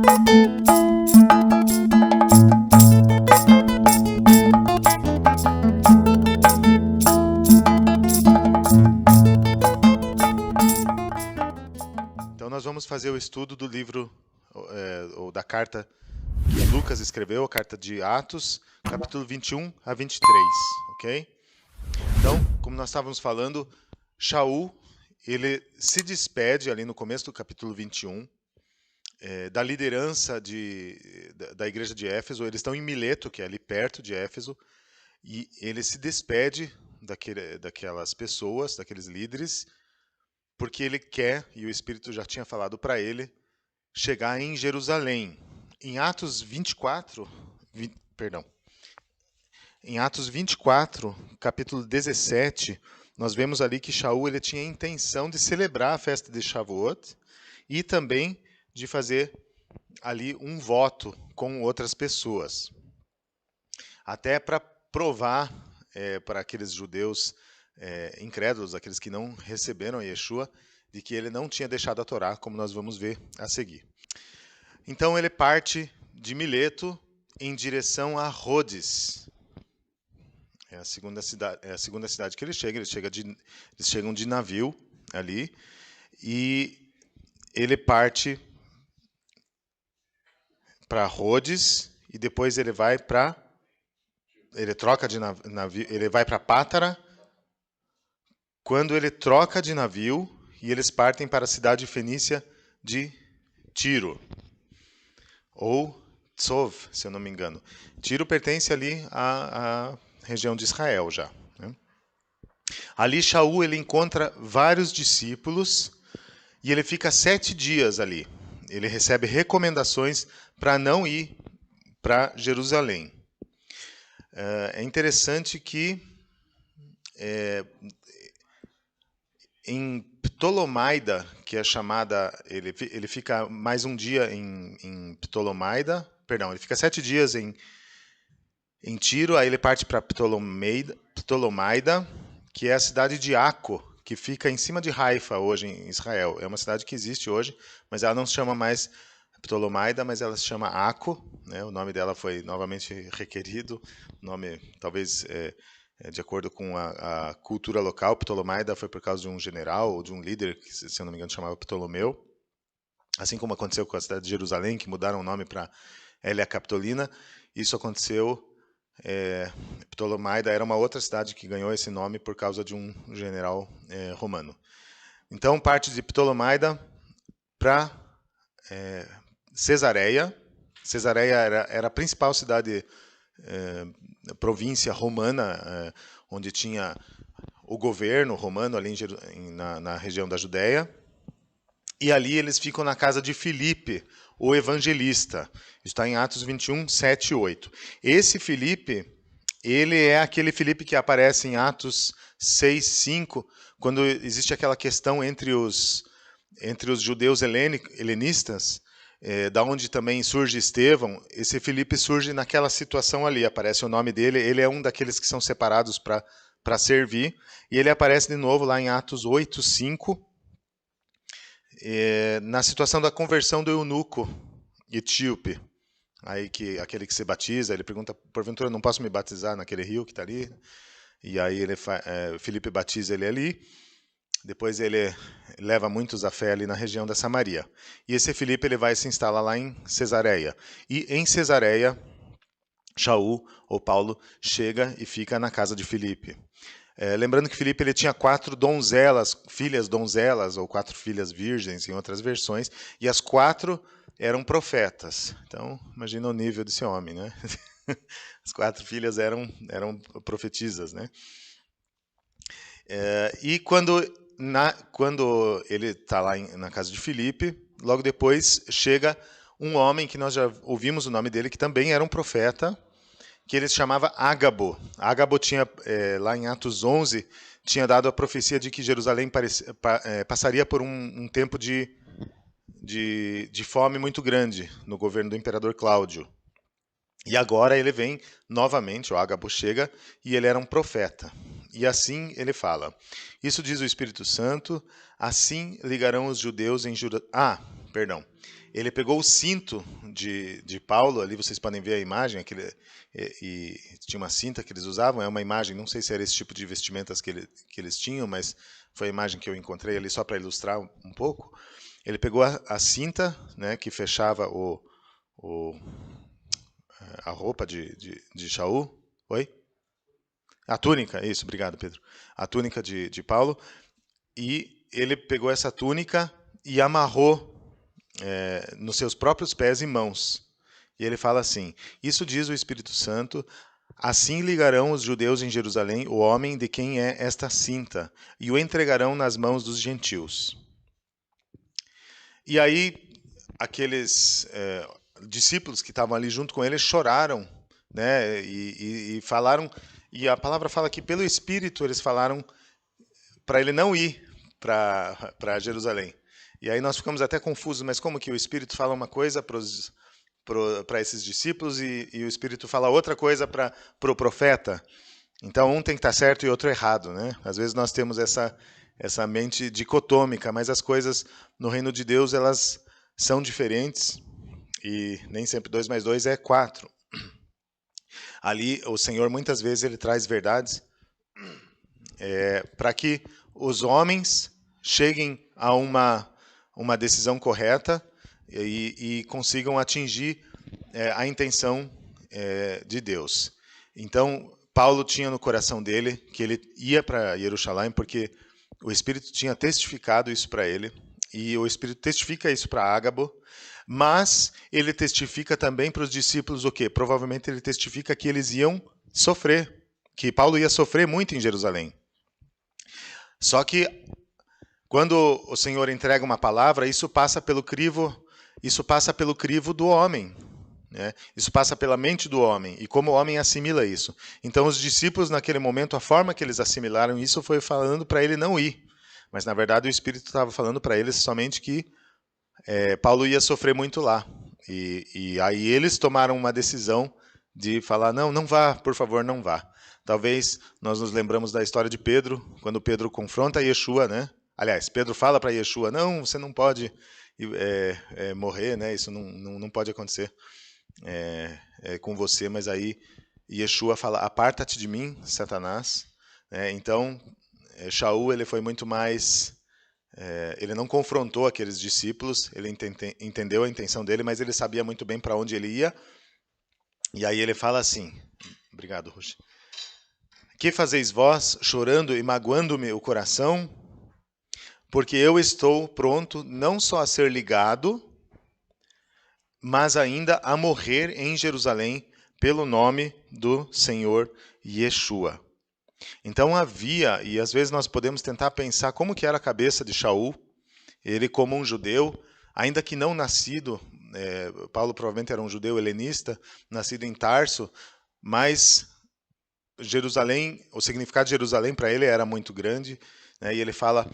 Então nós vamos fazer o estudo do livro, ou da carta que Lucas escreveu, a carta de Atos, capítulo 21 a 23, ok? Então, como nós estávamos falando, Shaul, ele se despede ali no começo do capítulo 21, da liderança da igreja de Éfeso. Eles estão em Mileto, que é ali perto de Éfeso, e ele se despede daquelas pessoas, daqueles líderes, porque ele quer, e o Espírito já tinha falado para ele, chegar em Jerusalém. Em Atos 24, em Atos 24, capítulo 17, nós vemos ali que Shaul ele tinha a intenção de celebrar a festa de Shavuot e também de fazer ali um voto com outras pessoas. Até para provar para aqueles judeus incrédulos, aqueles que não receberam Yeshua, de que ele não tinha deixado a Torá, como nós vamos ver a seguir. Então ele parte de Mileto em direção a Rhodes. É a segunda cidade que ele chega. Eles chegam de navio ali e ele parte para Rhodes e depois ele vai para troca de navio, ele vai para Pátara. Quando ele troca de navio e eles partem para a cidade fenícia de Tiro, ou Tzov, se eu não me engano. Tiro pertence ali à região de Israel já, né? Ali Shaul ele encontra vários discípulos e ele fica 7 dias ali. Ele recebe recomendações para não ir para Jerusalém. É interessante que em Ptolomaida, que é chamada, ele fica mais um dia em Ptolomaida, perdão, ele fica 7 dias em Tiro, aí ele parte para Ptolomaida, que é a cidade de Aco, que fica em cima de Haifa, hoje em Israel. É uma cidade que existe hoje, mas ela não se chama mais Ptolomaida, mas ela se chama Aco, né? O nome dela foi novamente requerido, nome talvez de acordo com a cultura local. Ptolomaida foi por causa de um general ou de um líder que, se eu não me engano, chamava Ptolomeu. Assim como aconteceu com a cidade de Jerusalém, que mudaram o nome para Hélia Capitolina, isso aconteceu. Ptolomaida era uma outra cidade que ganhou esse nome por causa de um general romano. Então, parte de Ptolomaida para Cesareia. Cesareia era a principal cidade, província romana, onde tinha o governo romano ali na região da Judéia. E ali eles ficam na casa de Filipe, o evangelista. Está em Atos 21, 7 e 8. Esse Filipe, ele é aquele Filipe que aparece em Atos 6, 5, quando existe aquela questão entre os judeus helenistas, da onde também surge Estevão. Esse Filipe surge naquela situação ali, aparece o nome dele, ele é um daqueles que são separados para servir, e ele aparece de novo lá em Atos 8, 5, na situação da conversão do eunuco etíope, aí aquele que se batiza, ele pergunta, porventura não posso me batizar naquele rio que está ali? E aí Filipe batiza ele ali, depois ele leva muitos à fé ali na região da Samaria. E esse Filipe ele vai se instalar lá em Cesareia. E em Cesareia, Shaul, ou Paulo, chega e fica na casa de Filipe. Lembrando que Filipe ele tinha 4 filhas donzelas, ou 4 filhas virgens, em outras versões, e as 4 eram profetas. Então, imagina o nível desse homem, né? As 4 filhas eram profetisas, né? E quando ele está lá na casa de Filipe, logo depois chega um homem que nós já ouvimos o nome dele, que também era um profeta, que ele se chamava Ágabo. Ágabo tinha, lá em Atos 11, tinha dado a profecia de que Jerusalém passaria por um tempo de fome muito grande no governo do imperador Cláudio. E agora ele vem novamente, o Ágabo chega, e ele era um profeta. E assim ele fala: isso diz o Espírito Santo, assim ligarão os judeus em ele pegou o cinto de Paulo, ali vocês podem ver a imagem, e tinha uma cinta que eles usavam, é uma imagem, não sei se era esse tipo de vestimentas que eles tinham, mas foi a imagem que eu encontrei ali só para ilustrar um pouco. Ele pegou a cinta, né, que fechava a roupa de Shaul. Oi? A túnica, isso, obrigado, Pedro. A túnica de Paulo. E ele pegou essa túnica e amarrou nos seus próprios pés e mãos. E ele fala assim: isso diz o Espírito Santo, assim ligarão os judeus em Jerusalém o homem de quem é esta cinta, e o entregarão nas mãos dos gentios. E aí, aqueles discípulos que estavam ali junto com ele choraram, né, e falaram, e a palavra fala que pelo Espírito eles falaram para ele não ir para Jerusalém. E aí nós ficamos até confusos, mas como que o Espírito fala uma coisa para esses discípulos e o Espírito fala outra coisa para o profeta? Então um tem que estar certo e outro errado, né? Às vezes nós temos essa mente dicotômica, mas as coisas no reino de Deus elas são diferentes e nem sempre 2 mais 2 é 4. Ali o Senhor muitas vezes ele traz verdades para que os homens cheguem a uma decisão correta e consigam atingir a intenção de Deus. Então, Paulo tinha no coração dele que ele ia para Jerusalém porque o Espírito tinha testificado isso para ele, e o Espírito testifica isso para Ágabo, mas ele testifica também para os discípulos o quê? Provavelmente ele testifica que eles iam sofrer, que Paulo ia sofrer muito em Jerusalém. Só que quando o Senhor entrega uma palavra, isso passa pelo crivo do homem, né? Isso passa pela mente do homem e como o homem assimila isso. Então os discípulos naquele momento, a forma que eles assimilaram isso foi falando para ele não ir, mas na verdade o Espírito estava falando para eles somente que Paulo ia sofrer muito lá. E aí eles tomaram uma decisão de falar, não vá, por favor, não vá. Talvez nós nos lembramos da história de Pedro, quando Pedro confronta Yeshua, né? Aliás, Pedro fala para Yeshua, não, você não pode morrer, né? Isso não pode acontecer com você, mas aí Yeshua fala, aparta-te de mim, Satanás. Então, Shaul ele foi muito mais... ele não confrontou aqueles discípulos, ele entendeu a intenção dele, mas ele sabia muito bem para onde ele ia. E aí ele fala assim, obrigado, Rush. Que fazeis vós, chorando e magoando-me o coração? Porque eu estou pronto não só a ser ligado, mas ainda a morrer em Jerusalém pelo nome do Senhor Yeshua. Então havia, e às vezes nós podemos tentar pensar como que era a cabeça de Shaul, ele como um judeu, ainda que não nascido, Paulo provavelmente era um judeu helenista, nascido em Tarso, mas Jerusalém, o significado de Jerusalém para ele era muito grande, né, e ele fala,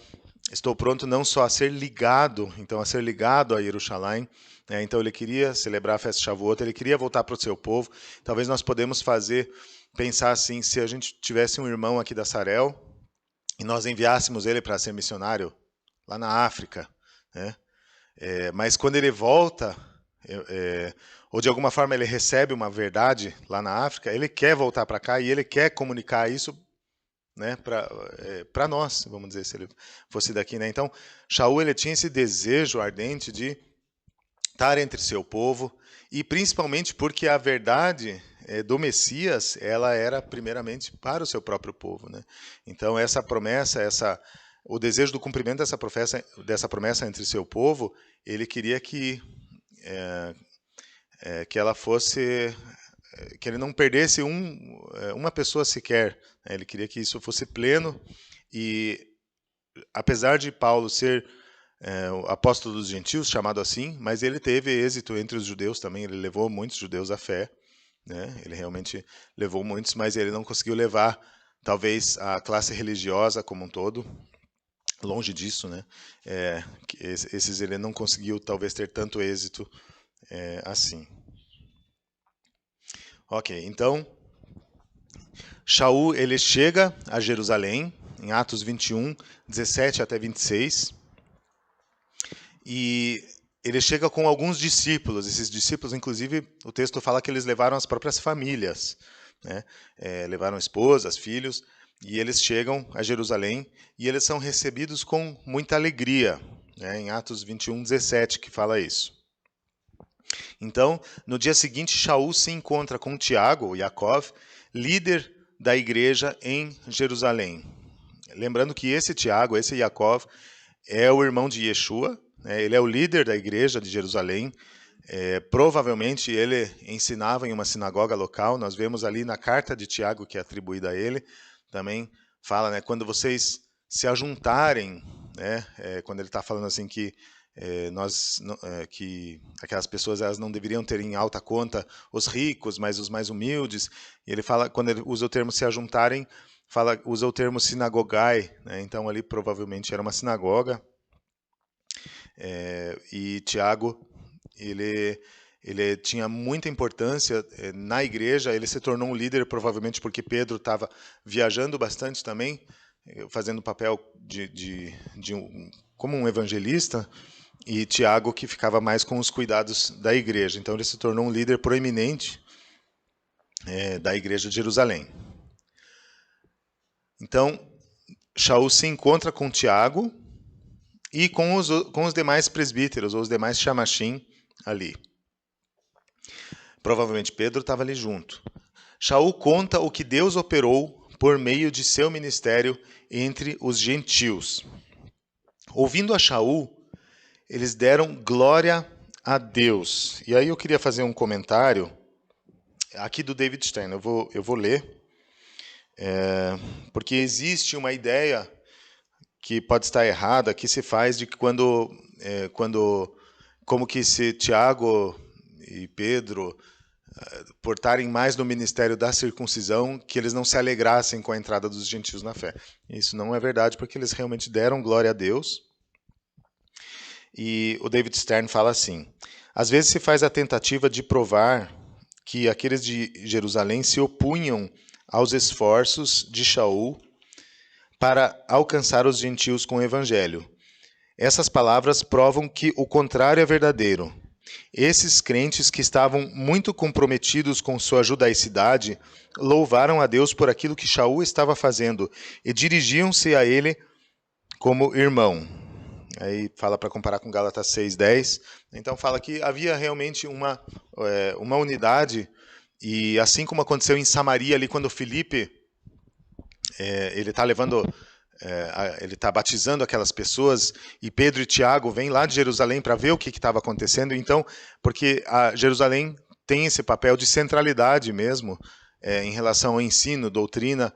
estou pronto não só a ser ligado, então a ser ligado a Jerusalém, né, então ele queria celebrar a festa de Shavuot, ele queria voltar para o seu povo. Talvez nós podemos pensar assim, se a gente tivesse um irmão aqui da Sarel e nós enviássemos ele para ser missionário lá na África, né, mas quando ele volta, ou de alguma forma ele recebe uma verdade lá na África, ele quer voltar para cá e ele quer comunicar isso, né, para nós, vamos dizer, se ele fosse daqui, né? Então, Shaul ele tinha esse desejo ardente de estar entre seu povo, e principalmente porque a verdade do Messias, ela era primeiramente para o seu próprio povo, né? Então, essa promessa, o desejo do cumprimento dessa promessa entre seu povo, ele queria que ela fosse, que ele não perdesse uma pessoa sequer, né? Ele queria que isso fosse pleno, e apesar de Paulo ser o apóstolo dos gentios, chamado assim, mas ele teve êxito entre os judeus também, ele levou muitos judeus à fé, né? Ele realmente levou muitos, mas ele não conseguiu levar, talvez, a classe religiosa como um todo, longe disso, né? Esses ele não conseguiu, talvez, ter tanto êxito assim. Ok, então, Shaul ele chega a Jerusalém, em Atos 21, 17 até 26, e ele chega com alguns discípulos. Esses discípulos, inclusive, o texto fala que eles levaram as próprias famílias, né? Levaram esposas, filhos, e eles chegam a Jerusalém e eles são recebidos com muita alegria, né? Em Atos 21:17 que fala isso. Então, no dia seguinte, Shaul se encontra com Tiago, Yaakov, líder da igreja em Jerusalém. Lembrando que esse Tiago, esse Yaakov, é o irmão de Yeshua, né? Ele é o líder da igreja de Jerusalém. Provavelmente ele ensinava em uma sinagoga local. Nós vemos ali na carta de Tiago, que é atribuída a ele, também fala, né, quando vocês se ajuntarem, né, quando ele está falando assim que que aquelas pessoas elas não deveriam ter em alta conta os ricos, mas os mais humildes. E ele fala, quando ele usa o termo se ajuntarem, usa o termo sinagogai, né? Então ali provavelmente era uma sinagoga. E Tiago, ele tinha muita importância na igreja. Ele se tornou um líder provavelmente porque Pedro estava viajando bastante também, fazendo o papel como um evangelista, e Tiago que ficava mais com os cuidados da igreja. Então ele se tornou um líder proeminente da igreja de Jerusalém. Então Shaul se encontra com Tiago e com os demais presbíteros, ou os demais chamashim ali. Provavelmente Pedro estava ali junto. Shaul conta o que Deus operou por meio de seu ministério entre os gentios. Ouvindo a Shaul, eles deram glória a Deus. E aí eu queria fazer um comentário aqui do David Stern. Eu vou ler, porque existe uma ideia que pode estar errada, que se faz de que como que se Tiago e Pedro portarem mais no ministério da circuncisão, que eles não se alegrassem com a entrada dos gentios na fé. Isso não é verdade, porque eles realmente deram glória a Deus. E o David Stern fala assim: às vezes se faz a tentativa de provar que aqueles de Jerusalém se opunham aos esforços de Shaul para alcançar os gentios com o evangelho. Essas palavras provam que o contrário é verdadeiro. Esses crentes que estavam muito comprometidos com sua judaicidade louvaram a Deus por aquilo que Shaul estava fazendo e dirigiam-se a ele como irmão. Aí fala para comparar com Gálatas 6:10. Então fala que havia realmente uma unidade, e assim como aconteceu em Samaria ali quando Filipe ele está batizando aquelas pessoas, e Pedro e Tiago vêm lá de Jerusalém para ver o que estava acontecendo. Então, porque Jerusalém tem esse papel de centralidade mesmo em relação ao ensino, doutrina.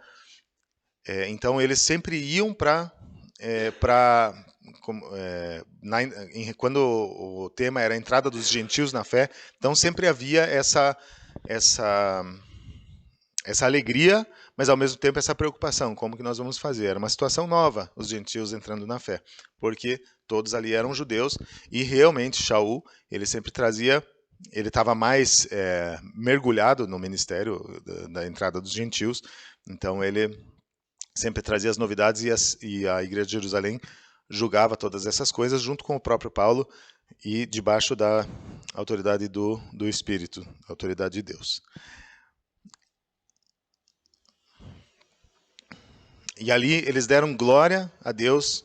Então eles sempre iam quando o tema era a entrada dos gentios na fé, então sempre havia essa alegria, mas ao mesmo tempo essa preocupação, como que nós vamos fazer? Era uma situação nova, os gentios entrando na fé, porque todos ali eram judeus, e realmente Shaul, ele sempre trazia, ele estava mais mergulhado no ministério da entrada dos gentios, então ele sempre trazia as novidades, e a igreja de Jerusalém julgava todas essas coisas junto com o próprio Paulo e debaixo da autoridade do Espírito, autoridade de Deus. E ali eles deram glória a Deus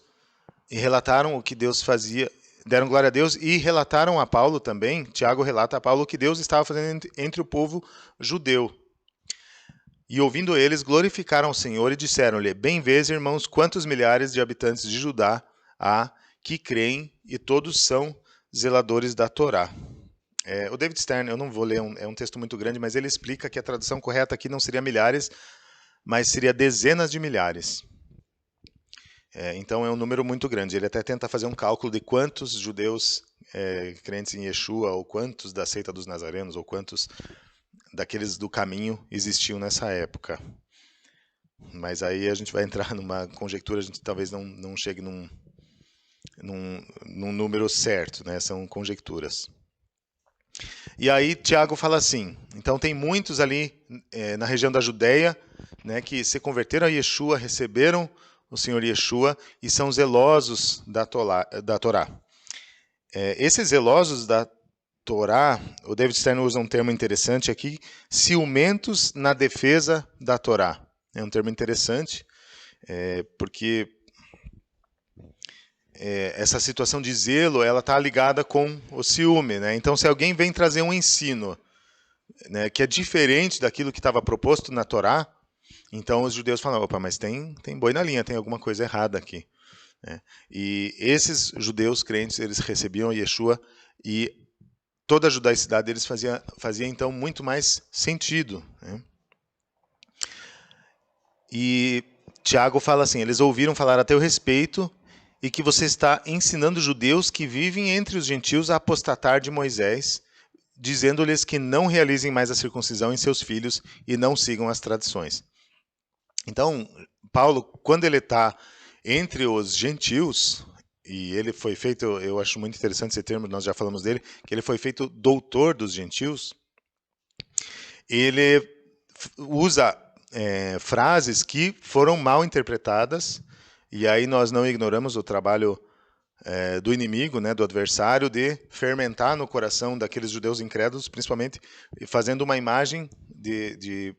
e relataram o que Deus fazia, deram glória a Deus e relataram a Paulo também. Tiago relata a Paulo o que Deus estava fazendo entre o povo judeu. E ouvindo eles, glorificaram o Senhor e disseram-lhe: bem vês, irmãos, quantos milhares de habitantes de Judá há que creem, e todos são zeladores da Torá. O David Stern, eu não vou ler, é um texto muito grande, mas ele explica que a tradução correta aqui não seria milhares, mas seria dezenas de milhares. Então é um número muito grande. Ele até tenta fazer um cálculo de quantos judeus crentes em Yeshua, ou quantos da seita dos nazarenos, ou quantos daqueles do caminho existiam nessa época. Mas aí a gente vai entrar numa conjectura, a gente talvez não chegue num número certo, né? São conjecturas. E aí Tiago fala assim: então tem muitos ali na região da Judéia, né, que se converteram a Yeshua, receberam o Senhor Yeshua e são zelosos da Torá. Esses zelosos da Torá, o David Stern usa um termo interessante aqui, ciumentos na defesa da Torá. É um termo interessante, porque essa situação de zelo, ela está ligada com o ciúme, né? Então, se alguém vem trazer um ensino, né, que é diferente daquilo que estava proposto na Torá, então os judeus falam, opa, mas tem boi na linha, tem alguma coisa errada aqui. Né? E esses judeus crentes, eles recebiam Yeshua e toda a judaicidade deles fazia então muito mais sentido. Né? E Tiago fala assim, eles ouviram falar a teu respeito e que você está ensinando judeus que vivem entre os gentios a apostatar de Moisés, dizendo-lhes que não realizem mais a circuncisão em seus filhos e não sigam as tradições. Então, Paulo, quando ele está entre os gentios, e ele foi feito, eu acho muito interessante esse termo, nós já falamos dele, que ele foi feito doutor dos gentios, ele usa frases que foram mal interpretadas, e aí nós não ignoramos o trabalho do inimigo, né, do adversário, de fermentar no coração daqueles judeus incrédulos, principalmente fazendo uma imagem de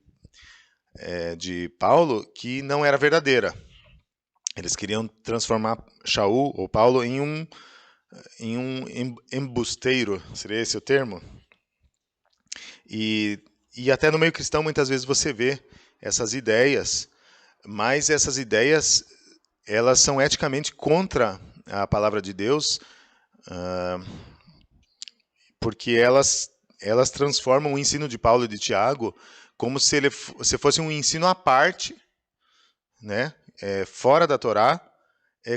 Paulo que não era verdadeira. Eles queriam transformar Shaul ou Paulo em um embusteiro, seria esse o termo? E até no meio cristão muitas vezes você vê essas ideias, mas essas ideias elas são eticamente contra a palavra de Deus, porque elas transformam o ensino de Paulo e de Tiago como se fosse um ensino à parte, né, fora da Torá,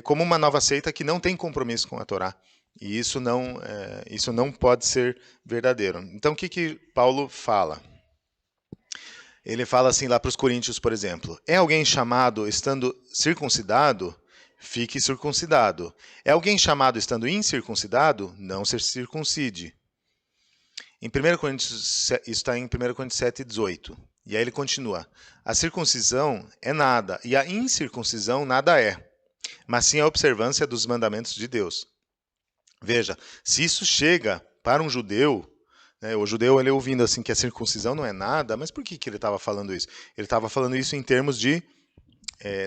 como uma nova seita que não tem compromisso com a Torá. E isso não pode ser verdadeiro. Então, o que Paulo fala? Ele fala assim lá para os coríntios, por exemplo. É alguém chamado estando circuncidado? Fique circuncidado. É alguém chamado estando incircuncidado? Não se circuncide. Em 1 Coríntios, isso está em 1 Coríntios 7,18. E aí ele continua. A circuncisão é nada, e a incircuncisão nada é, mas sim a observância dos mandamentos de Deus. Veja, se isso chega para um judeu, né, o judeu ele ouvindo assim que a circuncisão não é nada, mas por que ele estava falando isso? Ele estava falando isso em termos de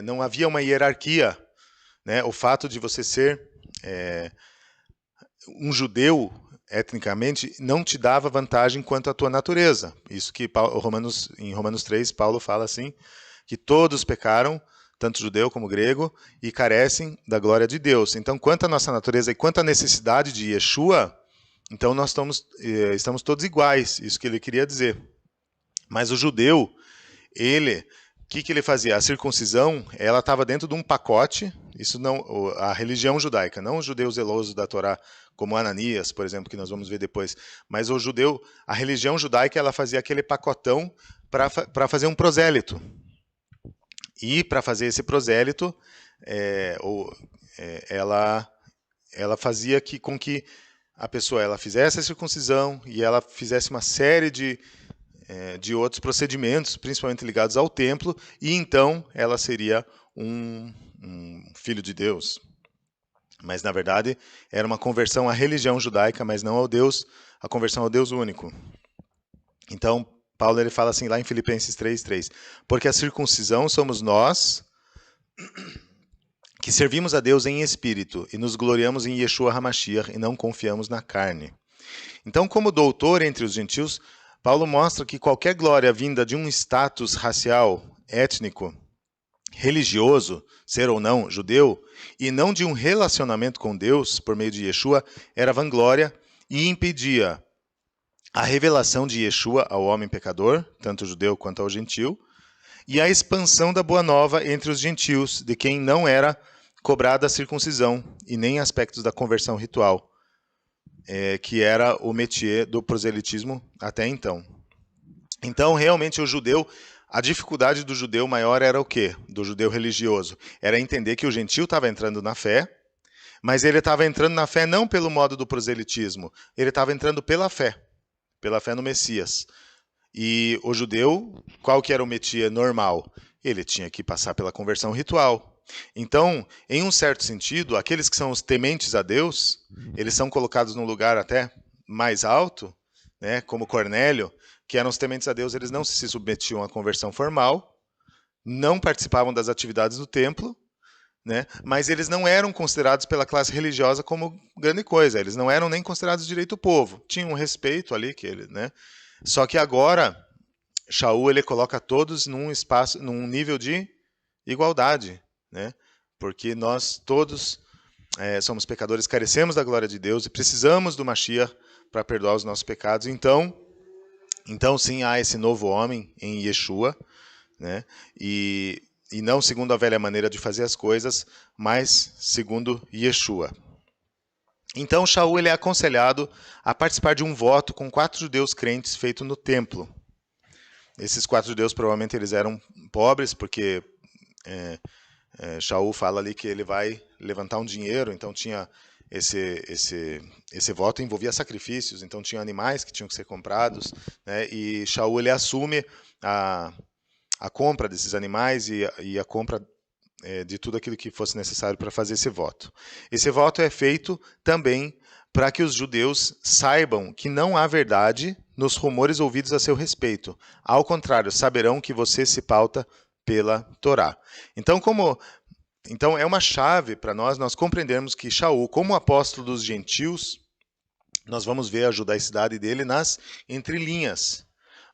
não havia uma hierarquia. Né, o fato de você ser um judeu etnicamente não te dava vantagem quanto à tua natureza. Isso que em Romanos 3, Paulo fala assim, que todos pecaram, tanto judeu como grego, e carecem da glória de Deus. Então, quanto à nossa natureza e quanto à necessidade de Yeshua, então nós estamos todos iguais, isso que ele queria dizer. Mas o judeu, o que ele fazia? A circuncisão, ela estava dentro de um pacote, isso não, a religião judaica, não o judeu zeloso da Torá, como Ananias, por exemplo, que nós vamos ver depois, mas o judeu, a religião judaica, ela fazia aquele pacotão para fazer um prosélito. E para fazer esse prosélito, ela fazia com que a pessoa ela fizesse a circuncisão e ela fizesse uma série de outros procedimentos, principalmente ligados ao templo, e então ela seria um filho de Deus. Mas, na verdade, era uma conversão à religião judaica, mas não ao Deus, a conversão ao Deus único. Então, Paulo ele fala assim lá em Filipenses 3:3, porque a circuncisão somos nós que servimos a Deus em espírito e nos gloriamos em Yeshua HaMashiach e não confiamos na carne. Então, como doutor entre os gentios, Paulo mostra que qualquer glória vinda de um status racial, étnico, religioso, ser ou não judeu, e não de um relacionamento com Deus por meio de Yeshua, era vanglória e impedia a revelação de Yeshua ao homem pecador, tanto judeu quanto ao gentil, e a expansão da boa nova entre os gentios, de quem não era cobrada a circuncisão e nem aspectos da conversão ritual, que era o métier do proselitismo até então. Então, realmente, o judeu, a dificuldade do judeu maior era o quê? Do judeu religioso. Era entender que o gentil estava entrando na fé, mas ele estava entrando na fé não pelo modo do proselitismo, ele estava entrando pela fé no Messias. E o judeu, qual que era o métier normal? Ele tinha que passar pela conversão ritual. Então, em um certo sentido, aqueles que são os tementes a Deus, eles são colocados num lugar até mais alto, né, como Cornélio, que eram os tementes a Deus, eles não se submetiam à conversão formal, não participavam das atividades do templo, né, mas eles não eram considerados pela classe religiosa como grande coisa, eles não eram nem considerados direito do povo, tinham um respeito ali que ele, né? Só que agora Shaul ele coloca todos num espaço, num nível de igualdade, né? Porque nós todos somos pecadores, carecemos da glória de Deus e precisamos do Mashiach para perdoar os nossos pecados. Então sim, há esse novo homem em Yeshua, né? E não segundo a velha maneira de fazer as coisas, mas segundo Yeshua. Então Shaul ele é aconselhado a participar de um voto com 4 judeus crentes feito no templo. Esses 4 judeus provavelmente eles eram pobres, porque Shaul fala ali que ele vai levantar um dinheiro, então tinha esse voto envolvia sacrifícios, então tinha animais que tinham que ser comprados, né? E Shaul ele assume a compra desses animais e a compra de tudo aquilo que fosse necessário para fazer esse voto. Esse voto é feito também para que os judeus saibam que não há verdade nos rumores ouvidos a seu respeito. Ao contrário, saberão que você se pauta pela Torá. Então é uma chave para nós compreendermos que Shaul, como apóstolo dos gentios, nós vamos ver a judaicidade dele nas entrelinhas.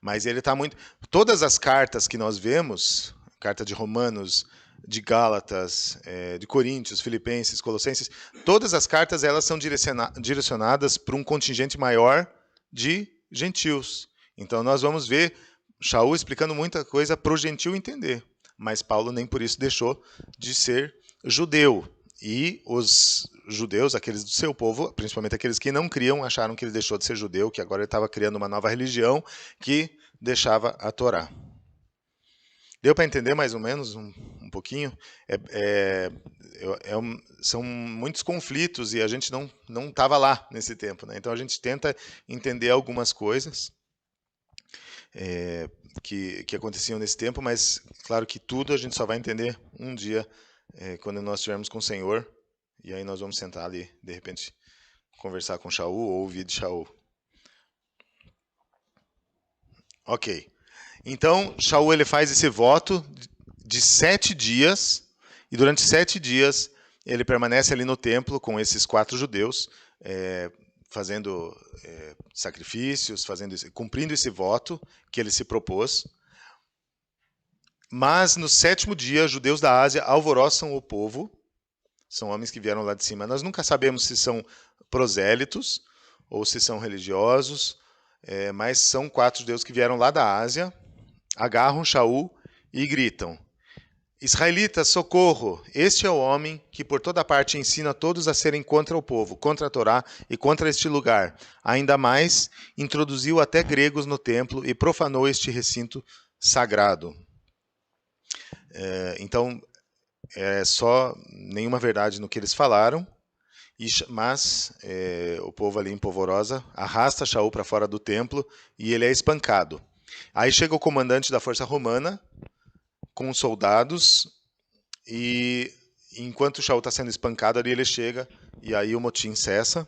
Mas ele está muito... Todas as cartas que nós vemos, carta de Romanos, de Gálatas, de Coríntios, Filipenses, Colossenses, todas as cartas elas são direcionadas para um contingente maior de gentios. Então nós vamos ver Shaul explicando muita coisa para o gentil entender. Mas Paulo nem por isso deixou de ser judeu. E os judeus, aqueles do seu povo, principalmente aqueles que não criam, acharam que ele deixou de ser judeu, que agora ele estava criando uma nova religião que deixava a Torá. Deu para entender mais ou menos um pouquinho? São muitos conflitos e a gente não estava lá nesse tempo, né? Então a gente tenta entender algumas coisas que aconteciam nesse tempo, mas claro que tudo a gente só vai entender um dia quando nós estivermos com o Senhor, e aí nós vamos sentar ali, de repente, conversar com Shaul ou ouvir de Shaul. Ok. Então, Shaul ele faz esse voto de 7 dias, e durante 7 dias ele permanece ali no templo com esses 4 judeus, fazendo sacrifícios, cumprindo esse voto que ele se propôs. Mas no 7º dia, judeus da Ásia alvoroçam o povo, são homens que vieram lá de cima. Nós nunca sabemos se são prosélitos ou se são religiosos, mas são 4 judeus que vieram lá da Ásia, agarram Shaul e gritam: Israelitas, socorro! Este é o homem que por toda parte ensina todos a serem contra o povo, contra a Torá e contra este lugar. Ainda mais, introduziu até gregos no templo e profanou este recinto sagrado. Então, só nenhuma verdade no que eles falaram, mas o povo ali em polvorosa arrasta Shaul para fora do templo e ele é espancado. Aí chega o comandante da força romana com os soldados e enquanto Shaul está sendo espancado ali ele chega e aí o motim cessa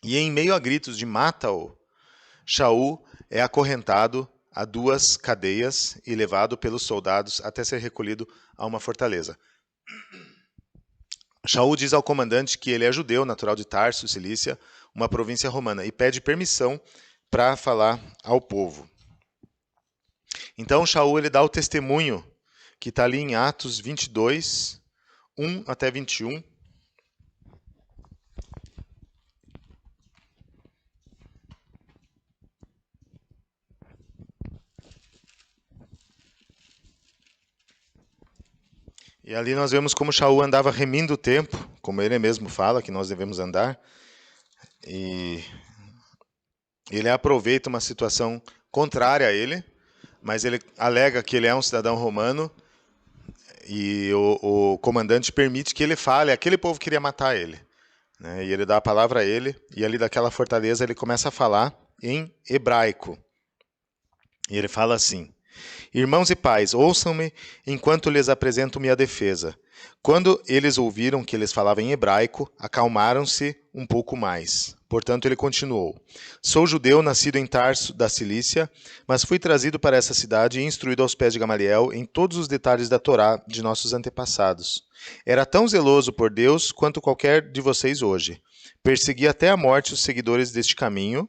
e em meio a gritos de mata-o, Shaul é acorrentado a 2 cadeias e levado pelos soldados até ser recolhido a uma fortaleza. Shaul diz ao comandante que ele é judeu, natural de Tarso, Cilícia, uma província romana, e pede permissão para falar ao povo. Então Shaul ele dá o testemunho que está ali em Atos 22, 1 até 21. E ali nós vemos como Shaul andava remindo o tempo, como ele mesmo fala que nós devemos andar. E ele aproveita uma situação contrária a ele, mas ele alega que ele é um cidadão romano e o comandante permite que ele fale. Aquele povo queria matar ele, né? E ele dá a palavra a ele, e ali daquela fortaleza ele começa a falar em hebraico. E ele fala assim: Irmãos e pais, ouçam-me enquanto lhes apresento minha defesa. Quando eles ouviram que eles falavam em hebraico, acalmaram-se um pouco mais. Portanto, ele continuou: Sou judeu, nascido em Tarso, da Cilícia, mas fui trazido para essa cidade e instruído aos pés de Gamaliel em todos os detalhes da Torá de nossos antepassados. Era tão zeloso por Deus quanto qualquer de vocês hoje. Persegui até a morte os seguidores deste caminho,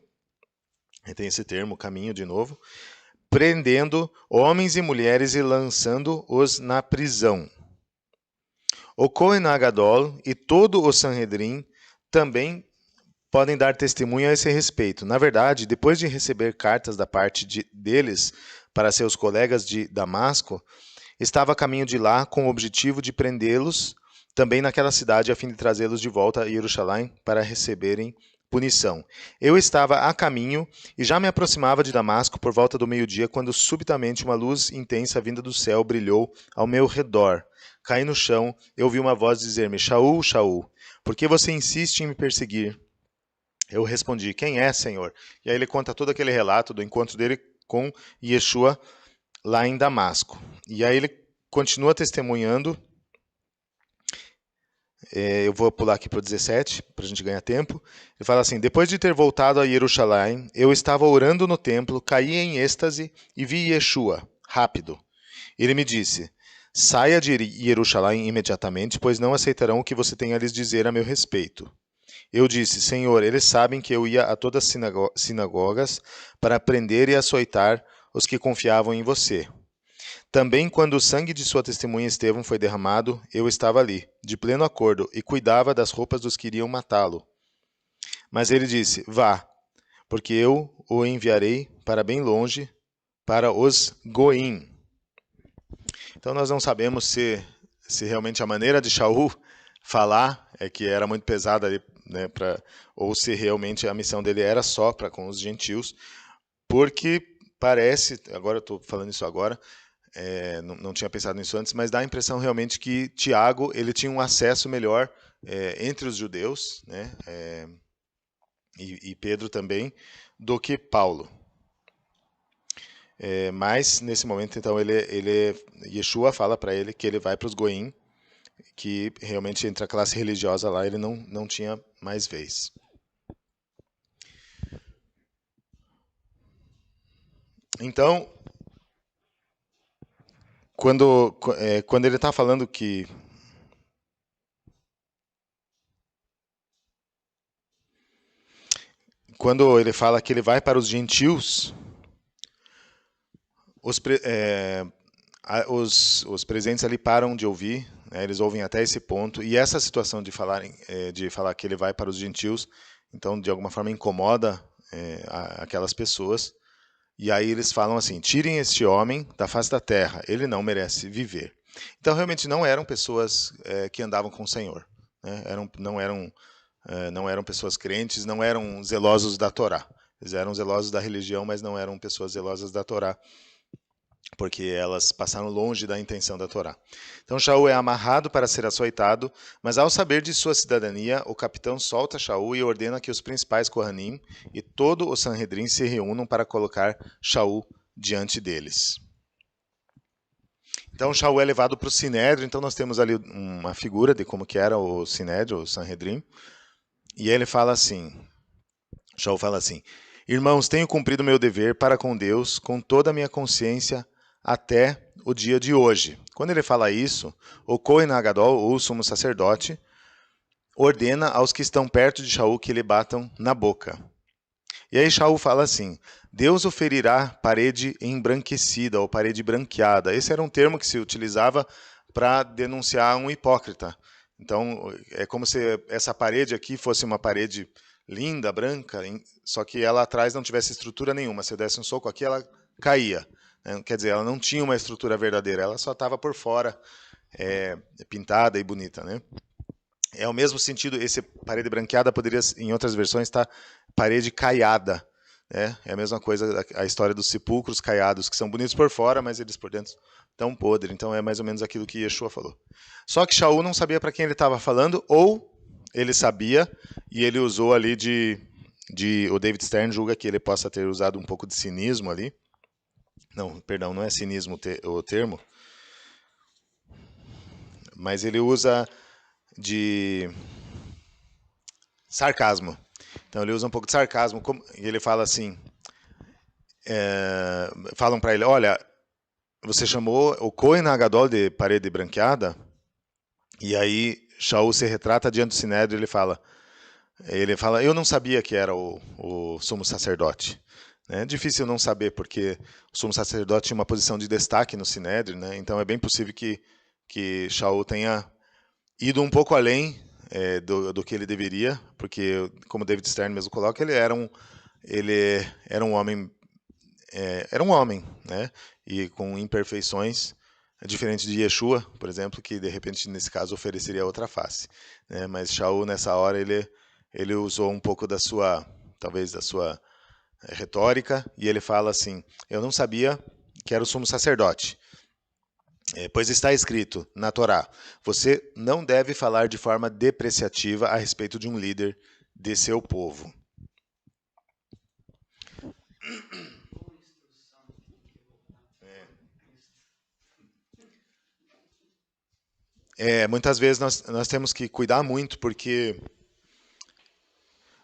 tem esse termo, caminho de novo, prendendo homens e mulheres e lançando-os na prisão. O Cohen Agadol e todo o Sanhedrin também podem dar testemunho a esse respeito. Na verdade, depois de receber cartas da parte deles para seus colegas de Damasco, estava a caminho de lá com o objetivo de prendê-los também naquela cidade a fim de trazê-los de volta a Jerusalém para receberem punição. Eu estava a caminho e já me aproximava de Damasco por volta do meio-dia quando subitamente uma luz intensa vinda do céu brilhou ao meu redor. Caí no chão, eu ouvi uma voz dizer-me: Shaul, Shaul, por que você insiste em me perseguir? Eu respondi: Quem é, Senhor? E aí ele conta todo aquele relato do encontro dele com Yeshua lá em Damasco. E aí ele continua testemunhando. Eu vou pular aqui para o 17, para a gente ganhar tempo. Ele fala assim: Depois de ter voltado a Jerusalém, eu estava orando no templo, caí em êxtase e vi Yeshua, rápido. Ele me disse: Saia de Jerusalém imediatamente, pois não aceitarão o que você tem a lhes dizer a meu respeito. Eu disse: Senhor, eles sabem que eu ia a todas as sinagogas para prender e açoitar os que confiavam em você. Também quando o sangue de sua testemunha Estevão foi derramado, eu estava ali, de pleno acordo, e cuidava das roupas dos que iriam matá-lo. Mas ele disse: Vá, porque eu o enviarei para bem longe, para os Goim. Então nós não sabemos se realmente a maneira de Shaul falar é que era muito pesada ali, né, ou se realmente a missão dele era só para com os gentios, porque parece, agora eu estou falando isso agora, não tinha pensado nisso antes, mas dá a impressão realmente que Tiago ele tinha um acesso melhor entre os judeus, né, e Pedro também, do que Paulo. Mas nesse momento, então, Yeshua fala para ele que ele vai para os Goim, que realmente entre a classe religiosa lá ele não tinha mais vez. Então, quando ele está falando que quando ele fala que ele vai para os gentios, os presentes ali param de ouvir, né, eles ouvem até esse ponto, e essa situação de falar que ele vai para os gentios, então de alguma forma incomoda aquelas pessoas, e aí eles falam assim: tirem este homem da face da terra, ele não merece viver. Então realmente não eram pessoas que andavam com o Senhor, né? Não eram pessoas crentes, não eram zelosos da Torá. Eles eram zelosos da religião, mas não eram pessoas zelosas da Torá, porque elas passaram longe da intenção da Torá. Então Shaul é amarrado para ser açoitado, mas ao saber de sua cidadania, o capitão solta Shaul e ordena que os principais Kohanim e todo o Sanhedrin se reúnam para colocar Shaul diante deles. Então Shaul é levado para o Sinédrio, então nós temos ali uma figura de como que era o Sinédrio, o Sanhedrin, e ele fala assim, Shaul fala assim: Irmãos, tenho cumprido meu dever para com Deus, com toda a minha consciência, até o dia de hoje. Quando ele fala isso, o Cohen Agadol, ou sumo sacerdote, ordena aos que estão perto de Shaul que lhe batam na boca. E aí Shaul fala assim: Deus o ferirá parede embranquecida ou parede branqueada. Esse era um termo que se utilizava para denunciar um hipócrita. Então, é como se essa parede aqui fosse uma parede linda, branca, só que ela atrás não tivesse estrutura nenhuma. Se eu desse um soco aqui, ela caía. Quer dizer, ela não tinha uma estrutura verdadeira, ela só estava por fora, pintada e bonita, né? É o mesmo sentido, esse parede branqueada poderia, em outras versões, estar parede caiada. Né? É a mesma coisa, a história dos sepulcros caiados, que são bonitos por fora, mas eles por dentro estão podres. Então é mais ou menos aquilo que Yeshua falou. Só que Shaul não sabia para quem ele estava falando, ou ele sabia e ele usou ali o David Stern julga que ele possa ter usado um pouco de cinismo ali. Não, perdão, não é cinismo o termo. mas ele usa de sarcasmo. Então ele usa um pouco de sarcasmo, e ele fala assim, falam para ele, olha, você chamou o Cohen Hagadol de parede branqueada, e aí Shaul se retrata diante do Sinédrio, ele fala, eu não sabia que era o sumo sacerdote. É difícil não saber, porque o sumo sacerdote tinha uma posição de destaque no Sinédrio, né? Então é bem possível que Shaul tenha ido um pouco além do que ele deveria, porque, como David Stern mesmo coloca, ele era um homem, né? E com imperfeições, diferente de Yeshua, por exemplo, que de repente nesse caso ofereceria outra face, né? Mas Shaul nessa hora ele usou um pouco talvez da sua retórica, e ele fala assim: eu não sabia que era o sumo sacerdote. Pois está escrito na Torá, você não deve falar de forma depreciativa a respeito de um líder de seu povo. Muitas vezes nós temos que cuidar muito, porque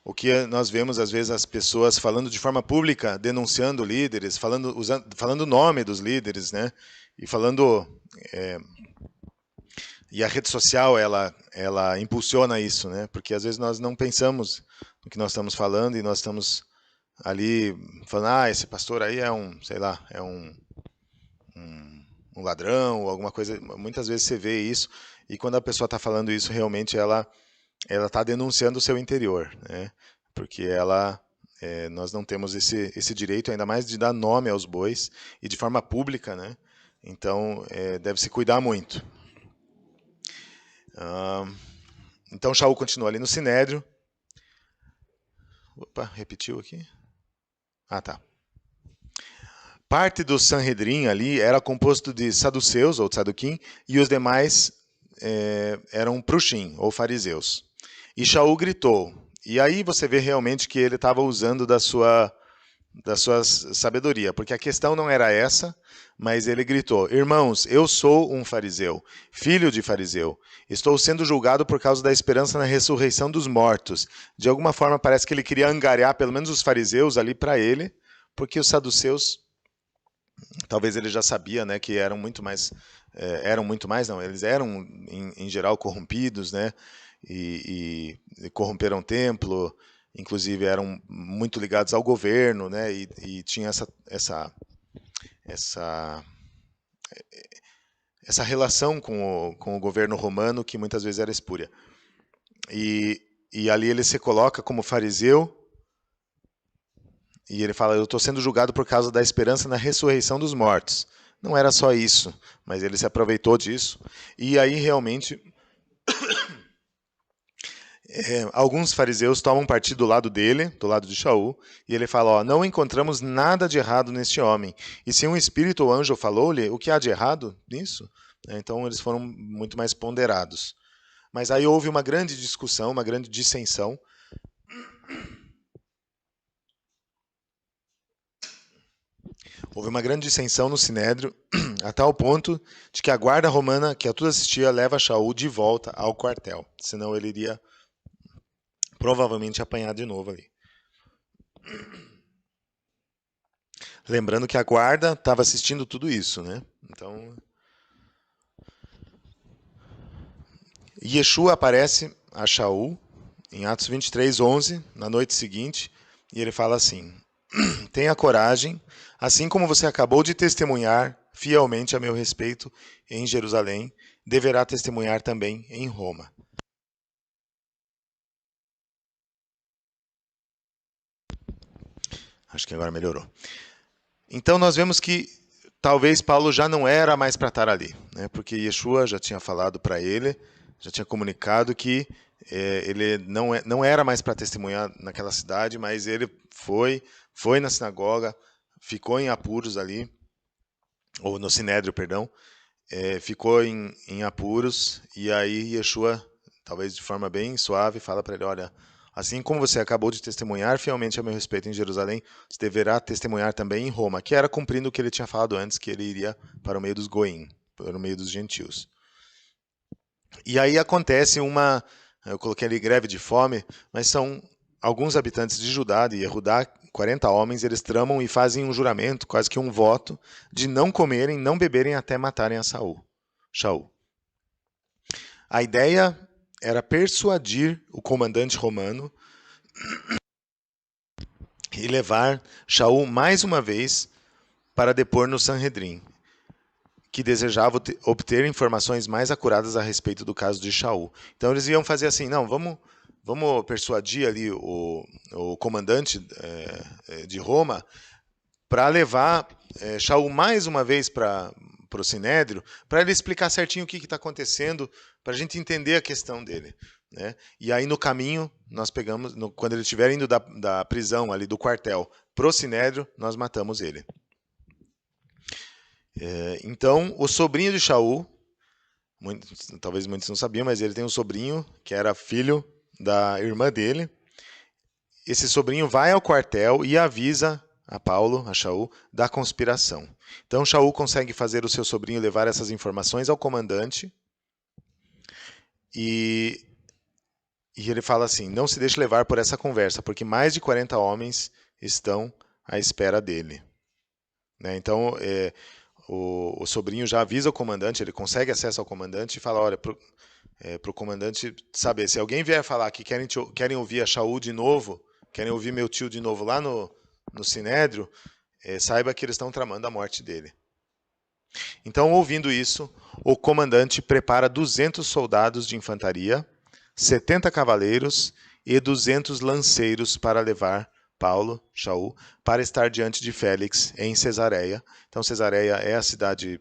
o que nós vemos, às vezes, as pessoas falando de forma pública, denunciando líderes, falando o nome dos líderes, né? E falando... E a rede social, ela impulsiona isso, né? Porque às vezes nós não pensamos no que nós estamos falando e nós estamos ali falando, esse pastor aí é sei lá, é um ladrão ou alguma coisa. Muitas vezes você vê isso e quando a pessoa está falando isso, realmente ela está denunciando o seu interior, né? Porque nós não temos esse direito, ainda mais de dar nome aos bois e de forma pública, né? Então, deve se cuidar muito. Então Shaul continua ali no Sinédrio. Opa, repetiu aqui? Tá. Parte do Sanhedrin ali era composto de saduceus, ou tzadukim, e os demais eram prushim, ou fariseus. E Shaul gritou. E aí você vê realmente que ele estava usando da sua sabedoria, porque a questão não era essa, mas ele gritou: irmãos, eu sou um fariseu, filho de fariseu. Estou sendo julgado por causa da esperança na ressurreição dos mortos. De alguma forma parece que ele queria angariar pelo menos os fariseus ali para ele, porque os saduceus, talvez ele já sabia, né, que eram muito mais, não, eles eram em geral corrompidos, né, e corromperam o templo, inclusive eram muito ligados ao governo, né, e tinha essa relação com o governo romano que muitas vezes era espúria. E ali ele se coloca como fariseu, e ele fala, eu estou sendo julgado por causa da esperança na ressurreição dos mortos. Não era só isso, mas ele se aproveitou disso. E aí realmente alguns fariseus tomam partido do lado dele, do lado de Shaul, e ele fala, não encontramos nada de errado neste homem. E se um espírito ou anjo falou-lhe, o que há de errado nisso? Então eles foram muito mais ponderados. Mas aí houve uma grande discussão, uma grande dissensão. Houve uma grande dissensão no Sinédrio, a tal ponto de que a guarda romana, que a tudo assistia, leva Shaul de volta ao quartel. Senão ele iria provavelmente apanhar de novo ali. Lembrando que a guarda estava assistindo tudo isso, né? Então, Yeshua aparece a Shaul em Atos 23:11, na noite seguinte, e ele fala assim: tenha coragem, assim como você acabou de testemunhar fielmente a meu respeito em Jerusalém, deverá testemunhar também em Roma. Acho que agora melhorou. Então nós vemos que talvez Paulo já não era mais para estar ali, né? Porque Yeshua já tinha falado para ele, já tinha comunicado que ele não era mais para testemunhar naquela cidade, mas ele foi na sinagoga, ficou em apuros ali, ou no Sinédrio, perdão, ficou em apuros, e aí Yeshua, talvez de forma bem suave, fala para ele, olha, assim como você acabou de testemunhar fielmente a meu respeito em Jerusalém, você deverá testemunhar também em Roma, que era cumprindo o que ele tinha falado antes, que ele iria para o meio dos goim, para o meio dos gentios. E aí acontece eu coloquei ali greve de fome, mas são alguns habitantes de Judá, de Yehudá, 40 homens, eles tramam e fazem um juramento, quase que um voto, de não comerem, não beberem até matarem a Shaul. A ideia era persuadir o comandante romano e levar Shaul mais uma vez para depor no Sanhedrin, que desejava obter informações mais acuradas a respeito do caso de Shaul. Então eles iam fazer assim, não, vamos persuadir ali o comandante de Roma para levar Shaul mais uma vez para o Sinédrio, para ele explicar certinho o que está acontecendo, para a gente entender a questão dele. Né? E aí no caminho, nós pegamos, quando ele estiver indo da prisão, ali do quartel, para o Sinédrio, nós matamos ele. Então, o sobrinho de Shaul, talvez muitos não sabiam, mas ele tem um sobrinho que era filho da irmã dele. Esse sobrinho vai ao quartel e avisa a Paulo, a Shaul, da conspiração. Então, Shaul consegue fazer o seu sobrinho levar essas informações ao comandante e ele fala assim, não se deixe levar por essa conversa, porque mais de 40 homens estão à espera dele. Né? Então, o sobrinho já avisa o comandante, ele consegue acesso ao comandante e fala, olha, para o comandante saber, se alguém vier falar que querem ouvir a Shaul de novo, querem ouvir meu tio de novo lá no Sinédrio, saiba que eles estão tramando a morte dele. Então, ouvindo isso, o comandante prepara 200 soldados de infantaria, 70 cavaleiros e 200 lanceiros para levar Paulo, Shaul, para estar diante de Félix em Cesareia. Então, Cesareia é a cidade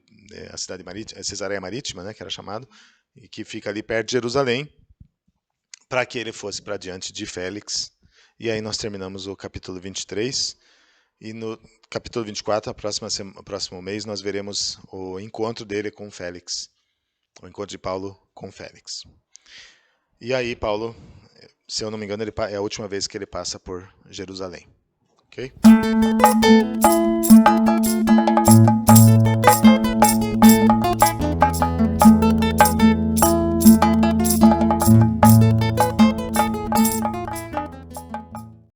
marítima, Cesareia Marítima, né, que era chamado, e que fica ali perto de Jerusalém, para que ele fosse para diante de Félix. E aí nós terminamos o capítulo 23. E no capítulo 24, próximo mês, nós veremos o encontro dele com Félix. O encontro de Paulo com Félix. E aí, Paulo, se eu não me engano, é a última vez que ele passa por Jerusalém. Ok?